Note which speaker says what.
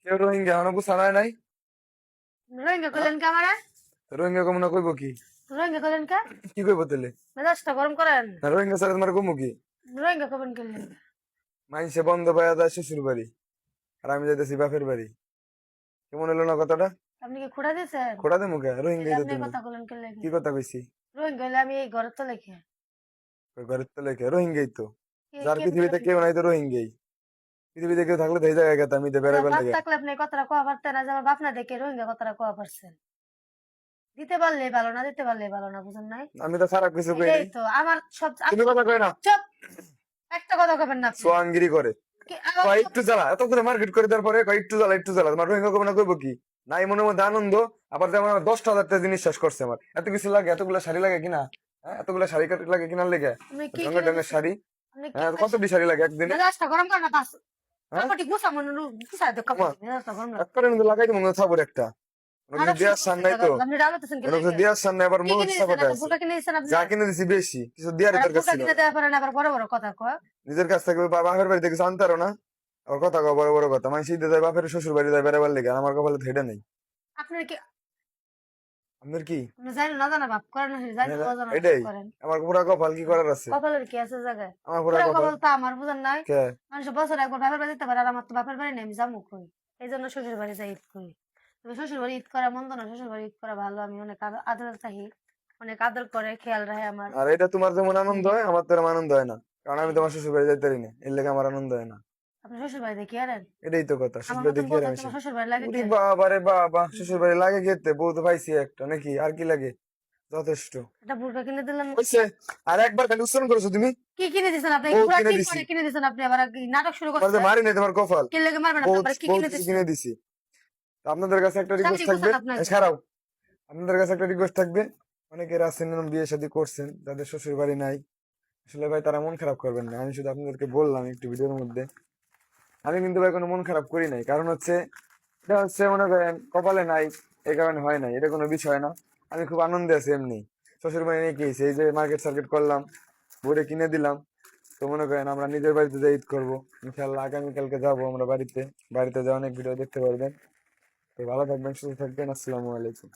Speaker 1: কেউ রোহিঙ্গা এখনো গুছানায় নাই।
Speaker 2: রোহিঙ্গা করলেন কে আমারে?
Speaker 1: রোহিঙ্গা কমু না কইব কি?
Speaker 2: রোহিঙ্গা করলেন কে?
Speaker 1: কি কইব তাহলে?
Speaker 2: মেজাজটা গরম করেন।
Speaker 1: না রোহিঙ্গা স্যার তোমার কমু কি?
Speaker 2: রোহিঙ্গা করবেন করলেন।
Speaker 1: মাইনসে বন্ধ পাইয়া যায় শ্বশুর বাড়ি, আর আমি যাইতেছি বাপের বাড়ি। কেমন হলো না কথাটা?
Speaker 2: আপনি কি খুঁড়া দিয়েছেন?
Speaker 1: খোড়া দেবো কে? রোহিঙ্গাই তো
Speaker 2: আপনি
Speaker 1: তুমি।
Speaker 2: কথা বলেন কে লেগে?
Speaker 1: কি কথা কইছি?
Speaker 2: রোহিঙ্গা হইলে আমি এই ঘরের তো লেখে।
Speaker 1: ওই ঘরের তো লেখে রোহিঙ্গাই তো। যার
Speaker 2: কেমনে
Speaker 1: পৃথিবীতে কেউ নাই তো রোহিঙ্গাই। পৃথিবীতে কেউ থাকলে তো এই জায়গায় গেতাম, আমি তো বেড়াইবার
Speaker 2: বাপ
Speaker 1: লেগে।
Speaker 2: থাকলে আপনি এই কথাটা কোয়া পারতেন না, যে আমার বাপ না দেখে রোহিঙ্গা কথাটা কোয়া পারছেন। দিতে পারলেই ভালো না, দিতে পারলেই ভালো না, বুঝেন নাই?
Speaker 1: আমি তো খারাপ কিছু কই
Speaker 2: এটাই
Speaker 1: নাই।
Speaker 2: তো আমার সব।
Speaker 1: তুমি কথা কই না।
Speaker 2: চুপ, একটা কথা কবেন না আপনি।
Speaker 1: সোয়াঙ্গিরি করে। কয় একটু জ্বালা, এত করে মার্কেট করে দেওয়ার পরে কয় একটু জ্বালা একটু জ্বালা। তোমার রোহিঙ্গা কবে না কইব কি? নাই মনের মধ্যে আনন্দ। আবার যেমন আমার 10,000 টাকা জিনিস শেষ করছে আমার। এত কিছু লাগে, এতগুলো শাড়ি লাগে কিনা? হ্যাঁ, এতগুলো শাড়ি লাগে কিনার লেগে?
Speaker 2: আপনি কি
Speaker 1: ঢঙ্গের
Speaker 2: কিনে
Speaker 1: ঢঙ্গের
Speaker 2: দিচ্ছেন?
Speaker 1: শাড়ি।
Speaker 2: আপনি কি
Speaker 1: হ্যাঁ, কতটি শাড়ি লাগে একদিনে?
Speaker 2: মেজাজটা গরম করেন না বাস।
Speaker 1: হ্যাঁ,
Speaker 2: কাপড়টি গুছা মনে গুছায় তো
Speaker 1: মা,
Speaker 2: কাপড় মেজাজটা গরম না।
Speaker 1: একবারে কিন্তু লাগাই দিব মনে থাপড় একটা। কোনো কিছু
Speaker 2: নাটক শুরু
Speaker 1: দেওয়ার সান
Speaker 2: করছেন
Speaker 1: নাই তো।
Speaker 2: আপনি ডালাতেছেন কি
Speaker 1: কোনো কিছু
Speaker 2: লাগে?
Speaker 1: দেওয়ার সান নাই, আবার
Speaker 2: কি
Speaker 1: মুখ
Speaker 2: কিনে দিচ্ছেন?
Speaker 1: সাপোর্টে
Speaker 2: একটা
Speaker 1: আছে।
Speaker 2: বুটা কিনে দিচ্ছেন আপনি?
Speaker 1: যা কিনে দিছি বেশি, কিছু দেওয়ার
Speaker 2: একটা
Speaker 1: দরকার
Speaker 2: বুটা
Speaker 1: ছিল
Speaker 2: কিনে
Speaker 1: না।
Speaker 2: দেওয়া পারেন আবার বড় বড় কথা কয়।
Speaker 1: নিজের কাছ থেকে বাপের বাড়ি থেকে জানতে পারো না। ওর কথা কও বড় বড় কথা। মানে শীতে যায় বাপের শ্বশুর বাড়ি যায় বেড়াবার লেগে, আর আমার কপালে তো এটা নেই।
Speaker 2: আপনার কি
Speaker 1: আপনার কি?
Speaker 2: আপনি জানেন না জানা ভাব করেন না, জানেন
Speaker 1: হ্যাঁ,
Speaker 2: অজানা ভাব
Speaker 1: এটাই
Speaker 2: করেন।
Speaker 1: আমার পুরা কপাল। কি করার আছে?
Speaker 2: কপালের কি আছে জায়গায়?
Speaker 1: আমার পুরা
Speaker 2: পুরা
Speaker 1: কপাল।
Speaker 2: কপাল তো আমার, বুঝেন নাই?
Speaker 1: কে?
Speaker 2: মানুষ বছরে একবার বাপের বাড়ি যেতে পারে, আর আমার তো বাপের বাড়ি নেই, আমি যাবো কই? এই জন্য শ্বশুর বাড়ি যাই ঈদ করি। তবে শ্বশুর বাড়ি ঈদ করা মন্দ না, শ্বশুর বাড়ি ঈদ করা ভালো। আমি অনেক আদর থাকি, অনেক আদর করে খেয়াল রাখে আমার।
Speaker 1: আর এটা তোমার যেমন আনন্দ হয়, আমার তো এরম আনন্দ হয় না। কারণ আমি তোমার শ্বশুর বাড়ি যাইতে পারি না, এর লেগে আমার আনন্দ হয় না।
Speaker 2: আপনি শ্বশুর বাড়ি দেখি আরেন?
Speaker 1: এটাই তো কথা, শ্বশুর
Speaker 2: আমার
Speaker 1: বাড়ি
Speaker 2: মতন
Speaker 1: দেখি
Speaker 2: বউ
Speaker 1: আর আমি
Speaker 2: থাকতে আমার শ্বশুর বাড়ি লাগে
Speaker 1: উরি
Speaker 2: কে?
Speaker 1: বাবা রে বাবা, শ্বশুর বাড়ি লাগে খেতে, বউ তো পাইছি একটা নাকি, আর কি লাগে? যথেষ্ট
Speaker 2: একটা বুড়কা কিনে দিলেন।
Speaker 1: হইছে। আর একবার খালি উচ্চারণ করেছো তুমি।
Speaker 2: কি কিনে দিছেন আপনি?
Speaker 1: বহুত
Speaker 2: পুরা
Speaker 1: কিনে
Speaker 2: কি
Speaker 1: দিছি।
Speaker 2: করে কিনে দিছেন আপনি? আবার কি নাটক শুরু
Speaker 1: তোমার যে
Speaker 2: করছেন?
Speaker 1: মারি নাই তোমার কপাল।
Speaker 2: কে লেগে মারবেন আপনি?
Speaker 1: বহুত
Speaker 2: আবার কি
Speaker 1: বহুত
Speaker 2: কিনে
Speaker 1: কিছু
Speaker 2: দিছেন?
Speaker 1: কিনে দিছি। তো আপনাদের কাছে একটা রিকোয়েস্ট
Speaker 2: শান্তি
Speaker 1: থাকবে।
Speaker 2: গুছান আপনাকে।
Speaker 1: ছাড়াও, আপনাদের কাছে একটা রিকোয়েস্ট থাকবে। অনেকের আছেন এরম বিয়ে শাদী করছেন, যাদের শ্বশুর বাড়ি নাই। আসলে ভাই তারা মন খারাপ করবেন না, আমি শুধু আপনাদেরকে বললাম একটু ভিডিওর মধ্যে। আমি কিন্তু ভাই কোনো মন খারাপ করি নাই, কারণ হচ্ছে এটা হচ্ছে মনে করেন কপালে নাই, এই কারণে হয় নাই, এটা কোনো বিষয় না। আমি খুব আনন্দে আছি এমনি। শ্বশুর বাড়ি নিয়ে কি হয়েছে, এই যে মার্কেট সার্কেট করলাম, বউরে কিনে দিলাম। তো মনে করেন আমরা নিজের বাড়িতে যাই ঈদ করবো ইনশাল্লাহ। আগামীকালকে যাবো আমরা বাড়িতে। বাড়িতে যাওয়া অনেক ভিডিও দেখতে পারবেন। তো ভালো থাকবেন, সুস্থ থাকবেন, আসসালামু আলাইকুম।